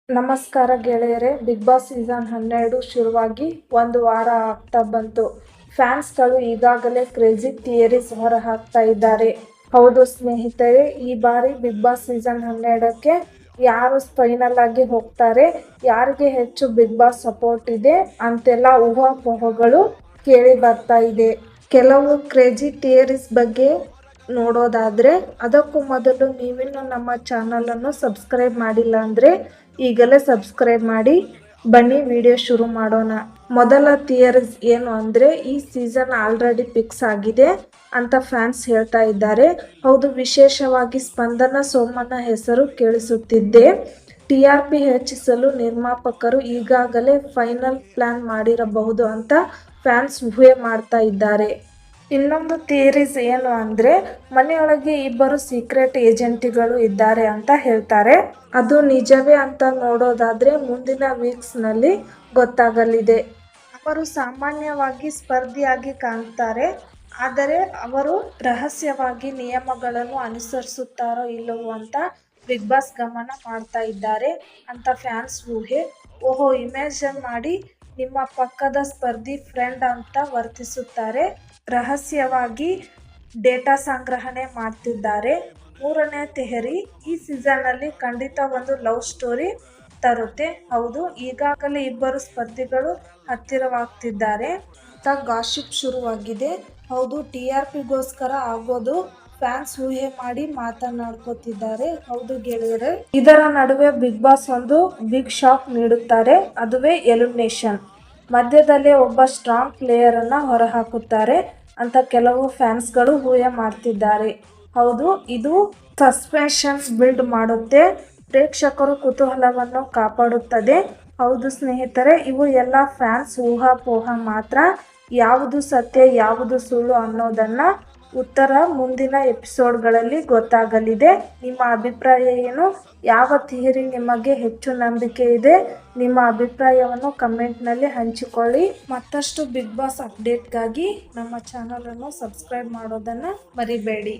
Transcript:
ನಮಸ್ಕಾರ ಗೆಳೆಯರೇ, big boss season 12 ಶುರುವಾಗಿ ಒಂದು ವಾರ ಆಗ್ತಾ ಬಂತು. ಫ್ಯಾನ್ಸ್ಗಳು ಈಗಾಗಲೇ ಕ್ರೇಜಿ ಥಿಯರೀಸ್ ಹೊರಹಾಕ್ತಾ ಇದ್ದಾರೆ. ಹೌದು ಸ್ನೇಹಿತರೆ, ಈ ಬಾರಿ ಬಿಗ್ ಬಾಸ್ ಸೀಸನ್ 12ಕ್ಕೆ ಯಾರು ಫೈನಲ್ ಆಗಿ ಹೋಗ್ತಾರೆ, ಯಾರಿಗೆ ಹೆಚ್ಚು ಬಿಗ್ ಬಾಸ್ ಸಪೋರ್ಟ್ ಇದೆ ಅಂತೆಲ್ಲ ಊಹಾಪೋಹಗಳು ಕೇಳಿ ಬರ್ತಾ ಇದೆ. ಕೆಲವು ಕ್ರೇಜಿ ಥಿಯರೀಸ್ ಬಗ್ಗೆ ನೋಡೋದಾದ್ರೆ, ಅದಕ್ಕೂ ಮೊದಲು ನೀವಿನ್ನೂ ನಮ್ಮ ಚಾನಲನ್ನು ಸಬ್ಸ್ಕ್ರೈಬ್ ಮಾಡಿಲ್ಲ ಅಂದರೆ ಈಗಲೇ ಸಬ್ಸ್ಕ್ರೈಬ್ ಮಾಡಿ. ಬನ್ನಿ ವಿಡಿಯೋ ಶುರು ಮಾಡೋಣ. ಮೊದಲ ಥಿಯರೀಸ್ ಏನು ಅಂದರೆ, ಈ ಸೀಸನ್ ಆಲ್ರೆಡಿ ಫಿಕ್ಸ್ ಆಗಿದೆ ಅಂತ ಫ್ಯಾನ್ಸ್ ಹೇಳ್ತಾ ಇದ್ದಾರೆ. ಹೌದು, ವಿಶೇಷವಾಗಿ ಸ್ಪಂದನ ಸೋಮಣ್ಣ ಹೆಸರು ಕೇಳಿಸುತ್ತಿದೆ. TRP ಹೆಚ್ಚಿಸಲು ನಿರ್ಮಾಪಕರು ಈಗಾಗಲೇ ಫೈನಲ್ ಪ್ಲಾನ್ ಮಾಡಿರಬಹುದು ಅಂತ ಫ್ಯಾನ್ಸ್ ಊಹೆ ಮಾಡ್ತಾ ಇದ್ದಾರೆ. ಇನ್ನೊಂದು ಥಿಯರೀಸ್ ಏನು ಅಂದರೆ, ಮನೆಯೊಳಗೆ ಇಬ್ಬರು ಸೀಕ್ರೆಟ್ ಏಜೆಂಟ್ಗಳು ಇದ್ದಾರೆ ಅಂತ ಹೇಳ್ತಾರೆ. ಅದು ನಿಜವೇ ಅಂತ ನೋಡೋದಾದ್ರೆ ಮುಂದಿನ ವೀಕ್ಸ್ನಲ್ಲಿ ಗೊತ್ತಾಗಲಿದೆ. ಅವರು ಸಾಮಾನ್ಯವಾಗಿ ಸ್ಪರ್ಧಿಯಾಗಿ ಕಾಣ್ತಾರೆ, ಆದರೆ ಅವರು ರಹಸ್ಯವಾಗಿ ನಿಯಮಗಳನ್ನು ಅನುಸರಿಸುತ್ತಾರೋ ಇಲ್ಲವೋ ಅಂತ ಬಿಗ್ ಬಾಸ್ ಗಮನ ಮಾಡ್ತಾ ಇದ್ದಾರೆ ಅಂತ ಫ್ಯಾನ್ಸ್ ಊಹೆ. ಓಹೋ, ಇಮ್ಯಾಜಿನ್ ಮಾಡಿ, ನಿಮ್ಮ ಪಕ್ಕದ ಸ್ಪರ್ಧಿ ಫ್ರೆಂಡ್ ಅಂತ ವರ್ತಿಸುತ್ತಾರೆ, ರಹಸ್ಯವಾಗಿ ಡೇಟಾ ಸಂಗ್ರಹಣೆ ಮಾಡ್ತಿದ್ದಾರೆ. ಮೂರನೇ ಥಿಯರಿ, ಈ ಸೀಸನ್ನಲ್ಲಿ ಖಂಡಿತ ಒಂದು ಲವ್ ಸ್ಟೋರಿ ತರುತ್ತೆ. ಹೌದು, ಈಗಾಗಲೇ ಇಬ್ಬರು ಸ್ಪರ್ಧಿಗಳು ಹತ್ತಿರವಾಗ್ತಿದ್ದಾರೆ ಅಂತ ಗಾಸಿಪ್ ಶುರುವಾಗಿದೆ. ಹೌದು, TRPಗೋಸ್ಕರ ಆಗೋದು ಫ್ಯಾನ್ಸ್ ಊಹೆ ಮಾಡಿ ಮಾತನಾಡ್ಕೋತಿದ್ದಾರೆ. ಹೌದು ಗೆಳೆಯರೆ, ಇದರ ನಡುವೆ ಬಿಗ್ ಬಾಸ್ ಒಂದು ಬಿಗ್ ಶಾಕ್ ನೀಡುತ್ತಾರೆ. ಅದುವೇ ಎಲಿಮಿನೇಷನ್. ಮಧ್ಯದಲ್ಲೇ ಒಬ್ಬ ಸ್ಟ್ರಾಂಗ್ ಪ್ಲೇಯರ್ ಅನ್ನ ಹೊರಹಾಕುತ್ತಾರೆ ಅಂತ ಕೆಲವು ಫ್ಯಾನ್ಸ್ಗಳು ಊಹೆ ಮಾಡ್ತಿದ್ದಾರೆ. ಹೌದು, ಇದು ಸಸ್ಪೆನ್ಷನ್ ಬಿಲ್ಡ್ ಮಾಡುತ್ತೆ, ಪ್ರೇಕ್ಷಕರು ಕುತೂಹಲವನ್ನು ಕಾಪಾಡುತ್ತದೆ. ಹೌದು ಸ್ನೇಹಿತರೆ, ಇವು ಎಲ್ಲ ಫ್ಯಾನ್ಸ್ ಊಹಾಪೋಹ ಮಾತ್ರ. ಯಾವುದು ಸತ್ಯ ಯಾವುದು ಸುಳ್ಳು ಅನ್ನೋದನ್ನ ಉತ್ತರ ಮುಂದಿನ ಎಪಿಸೋಡ್ಗಳಲ್ಲಿ ಗೊತ್ತಾಗಲಿದೆ. ನಿಮ್ಮ ಅಭಿಪ್ರಾಯ ಏನು? ಯಾವ ಥಿಯರಿ ನಿಮಗೆ ಹೆಚ್ಚು ನಂಬಿಕೆ ಇದೆ? ನಿಮ್ಮ ಅಭಿಪ್ರಾಯವನ್ನು ಕಮೆಂಟ್ನಲ್ಲಿ ಹಂಚಿಕೊಳ್ಳಿ. ಮತ್ತಷ್ಟು ಬಿಗ್ ಬಾಸ್ ಅಪ್ಡೇಟ್ಗಾಗಿ ನಮ್ಮ ಚಾನಲನ್ನು ಸಬ್ಸ್ಕ್ರೈಬ್ ಮಾಡೋದನ್ನು ಮರಿಬೇಡಿ.